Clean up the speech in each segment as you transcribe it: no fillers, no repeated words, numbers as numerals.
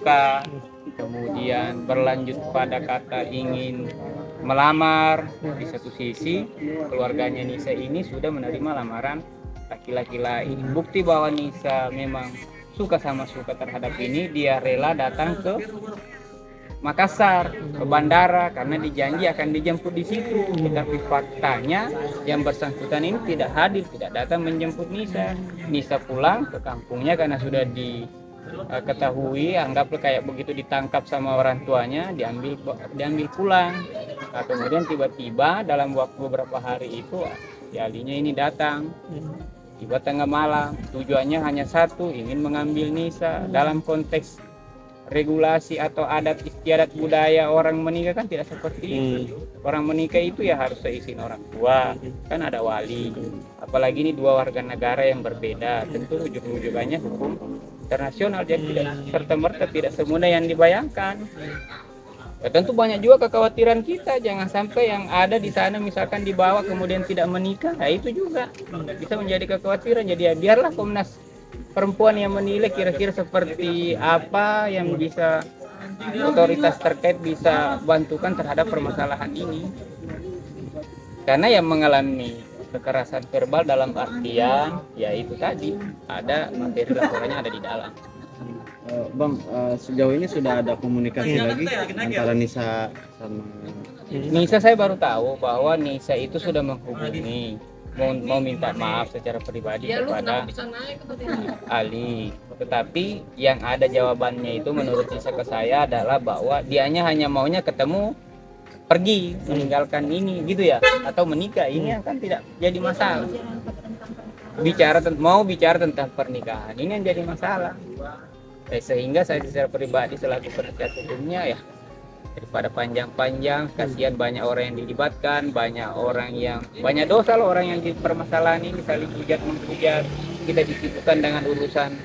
suka, kemudian berlanjut pada kata ingin melamar. Di satu sisi keluarganya Nisa ini sudah menerima lamaran laki-laki lain. Bukti bahwa Nisa memang suka terhadap ini, dia rela datang ke Makassar, ke bandara, karena dijanji akan dijemput di situ. Tetapi faktanya yang bersangkutan ini tidak hadir, tidak datang menjemput Nisa. Nisa pulang ke kampungnya karena sudah diketahui, anggaplah kayak begitu ditangkap sama orang tuanya, diambil pulang. Nah, kemudian tiba-tiba dalam waktu beberapa hari itu si Alinya ini datang. Tiba tengah malam, tujuannya hanya satu, ingin mengambil Nisa. Dalam konteks regulasi atau adat istiadat budaya orang menikah kan tidak seperti itu. Orang menikah itu ya harus seizin orang tua, kan ada wali. Apalagi ini dua warga negara yang berbeda, tentu ujung-ujungannya hukum internasional, jadi tidak serta-merta tidak semudah yang dibayangkan. Ya, tentu banyak juga kekhawatiran kita, jangan sampai yang ada di sana misalkan dibawa kemudian tidak menikah. Nah, itu juga bisa menjadi kekhawatiran. Jadi ya biarlah Komnas Perempuan yang menilai kira-kira seperti apa yang bisa otoritas terkait bisa bantukan terhadap permasalahan ini. Karena yang mengalami kekerasan verbal dalam artian ya itu tadi, ada materi laporannya ada di dalam. Bang, sejauh ini sudah ada komunikasi lagi antara Nisa sama Nisa? Saya baru tahu bahwa Nisa itu sudah menghubungi, mau minta maaf secara pribadi kepada Ali. Tetapi yang ada jawabannya itu menurut Nisa ke saya adalah bahwa dianya hanya maunya ketemu, pergi, meninggalkan ini gitu ya, atau menikah. Ini kan tidak jadi masalah. Mau bicara tentang pernikahan, ini yang jadi masalah. Sehingga saya secara pribadi selaku penasihat hukumnya ya, daripada panjang-panjang, kasihan banyak orang yang dilibatkan, banyak dosa loh orang yang di permasalahan ini, saling hujat menghujat. Kita disibukkan dengan urusan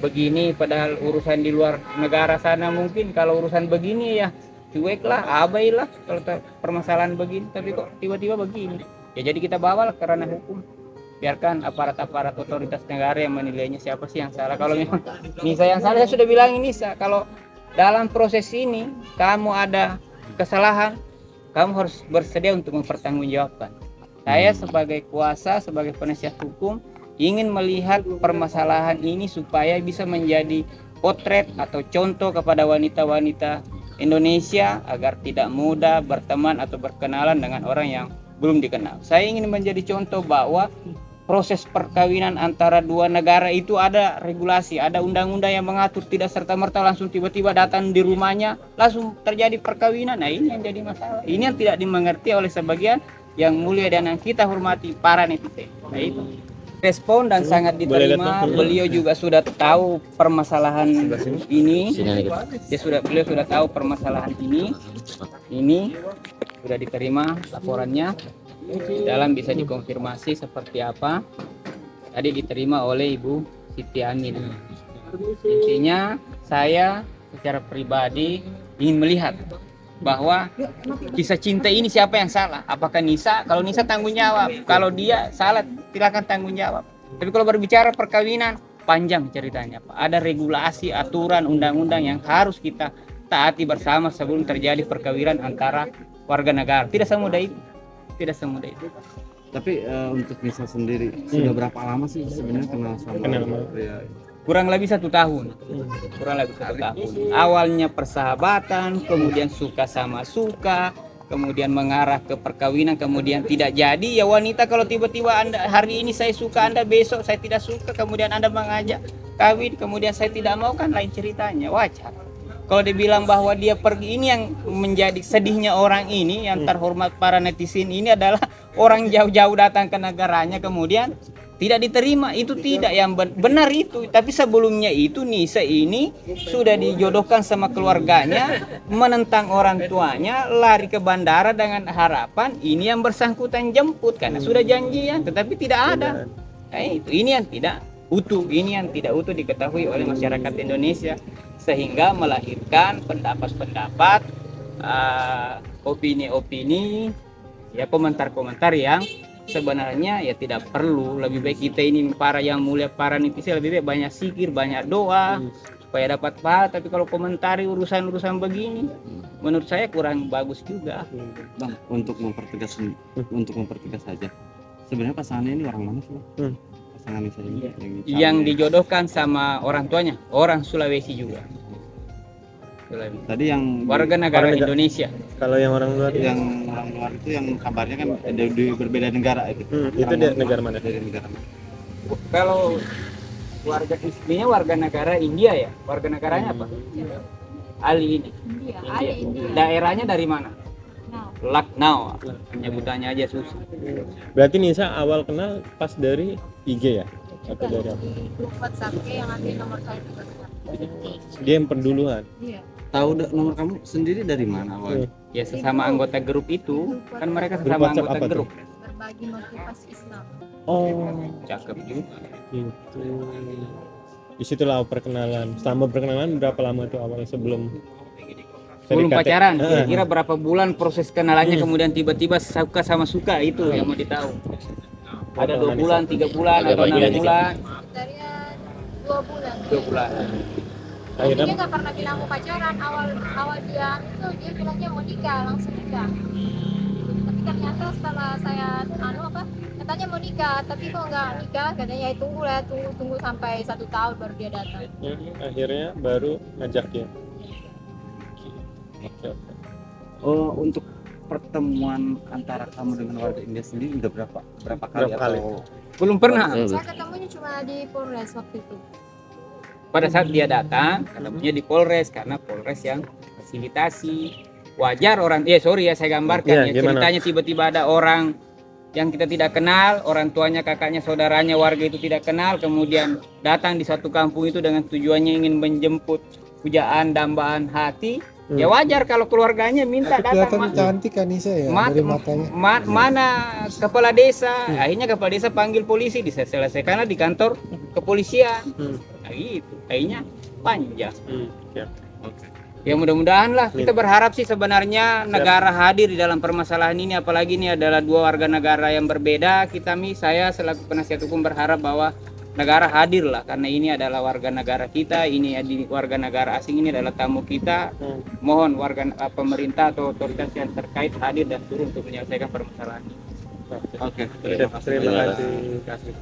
begini, padahal urusan di luar negara sana mungkin kalau urusan begini ya cueklah, abailah kalau permasalahan begini. Tapi kok tiba-tiba begini ya, jadi kita bawa ke ranah hukum. Biarkan aparat-aparat otoritas negara yang menilainya siapa sih yang salah. Kalau memang Nisa yang salah, saya sudah bilang ini Nisa, kalau dalam proses ini kamu ada kesalahan, kamu harus bersedia untuk mempertanggungjawabkan. Saya sebagai kuasa, sebagai penasihat hukum ingin melihat permasalahan ini supaya bisa menjadi potret atau contoh kepada wanita-wanita Indonesia agar tidak mudah berteman atau berkenalan dengan orang yang belum dikenal. Saya ingin menjadi contoh bahwa proses perkawinan antara dua negara itu ada regulasi, ada undang-undang yang mengatur, tidak serta-merta langsung tiba-tiba datang di rumahnya langsung terjadi perkawinan. Nah, ini yang jadi masalah. Ini yang tidak dimengerti oleh sebagian yang mulia dan yang kita hormati, para netizen. Nah, itu respon dan sangat diterima. Beliau juga sudah tahu permasalahan ini. Beliau sudah tahu permasalahan ini sudah diterima laporannya. Dalam bisa dikonfirmasi seperti apa tadi diterima oleh Ibu Siti Amin. Intinya saya secara pribadi ingin melihat bahwa kisah cinta ini siapa yang salah. Apakah Nisa? Kalau Nisa tanggung jawab, kalau dia salah silakan tanggung jawab. Tapi kalau berbicara perkawinan panjang ceritanya, Pak. Ada regulasi, aturan, undang-undang yang harus kita taati bersama sebelum terjadi perkawinan antara warga negara. Tidak semudah itu. Tapi untuk Nisa sendiri sudah berapa lama sih sebenarnya kenal sama pria? Kurang lebih 1 tahun. Awalnya persahabatan, kemudian suka sama suka, kemudian mengarah ke perkawinan, kemudian tidak jadi. Ya wanita, kalau tiba-tiba Anda hari ini saya suka, Anda besok saya tidak suka, kemudian Anda mengajak kawin, kemudian saya tidak mau, kan lain ceritanya, wajar. Kalau dibilang bahwa dia pergi, ini yang menjadi sedihnya orang ini, yang terhormat para netizen ini adalah orang jauh-jauh datang ke negaranya kemudian tidak diterima. Itu tidak yang benar itu. Tapi sebelumnya itu Nisa ini sudah dijodohkan sama keluarganya, menentang orang tuanya, lari ke bandara dengan harapan ini yang bersangkutan jemput karena sudah janjian, tetapi tidak ada. Nah, ini yang tidak utuh, ini yang tidak utuh diketahui oleh masyarakat Indonesia, sehingga melahirkan pendapat-pendapat, opini-opini, ya komentar-komentar yang sebenarnya ya tidak perlu. Lebih baik kita ini para yang mulia, para netizen, lebih baik banyak zikir, banyak doa supaya dapat pahala. Tapi kalau komentari urusan-urusan begini, menurut saya kurang bagus juga. Bang, untuk mempertegas saja. Sebenarnya pasangannya ini orang mana sih, Bang? Pasangan Nisa ini Yang dijodohkan sama orang tuanya, orang Sulawesi juga. Sulawesi. Tadi yang Warga negara Indonesia. Kalau yang orang luar yang orang luar itu yang kabarnya kan ada di berbeda negara itu. itu dia negara mana? Dari negara mana? Kalau warga istrinya warga negara India ya. Warga negaranya apa? Ali ini. India, India. ada India. Daerahnya dari mana? Nah, Lucknow. Penyebutannya aja susah. Berarti Nisa awal kenal pas dari IG ya? Atau dari apa? di grup WhatsApp yang ambil nomor saya di WhatsApp. Dia yang penduluan. Iya. Tahu nomor kamu sendiri dari mana awalnya? Ya sesama anggota grup itu, kan mereka Grup sesama WhatsApp anggota apa tuh? grup. Berbagi motivasi Islam. Oh, Cakep juga. gitu. Disitulah perkenalan. Selama perkenalan berapa lama tuh awalnya sebelum Belum PDKT? pacaran, Heeh. kira-kira berapa bulan proses kenalannya kemudian tiba-tiba suka sama suka itu yang mau ditahu. Ada 2 bulan, 3 bulan, atau 6 bulan, Dari 2 bulan. 2 bulan. Dia Akhirnya nggak pernah bilang mau pacaran. Awal dia itu dia bilangnya mau nikah, langsung nikah. Tapi ternyata setelah saya katanya mau nikah, tapi kok nggak nikah, katanya ya tunggu sampai 1 tahun baru dia datang. akhirnya baru ngajak ya. Oke, oke. Oh, untuk pertemuan antara kamu dengan warga India sendiri udah berapa kali Berapa kali? atau Belum pernah. Saya ketemunya cuma di Polres waktu itu. Pada saat dia datang, ketemunya di Polres karena Polres yang fasilitasi. Wajar orang, sorry ya saya gambarkan Iya, ya, gimana? ceritanya tiba-tiba ada orang yang kita tidak kenal, orang tuanya, kakaknya, saudaranya, warga itu tidak kenal, kemudian datang di satu kampung itu dengan tujuannya ingin menjemput pujaan, dambaan hati. Ya wajar kalau keluarganya minta datang. Kelihatan cantik Anissa ya dari matanya. Mana kepala desa? Akhirnya kepala desa panggil polisi, diselesaikan di kantor kepolisian. Nah gitu, akhirnya panjang. Oke. Ya mudah-mudahan lah, kita berharap sih sebenarnya negara hadir di dalam permasalahan ini, apalagi ini adalah 2 warga negara yang berbeda. Saya selaku penasihat hukum berharap bahwa negara hadir lah, karena ini adalah warga negara kita, ini warga negara asing, ini adalah tamu kita. Mohon pemerintah atau otoritas yang terkait hadir dan turun untuk menyelesaikan permasalahan ini. Oke. Terima kasih.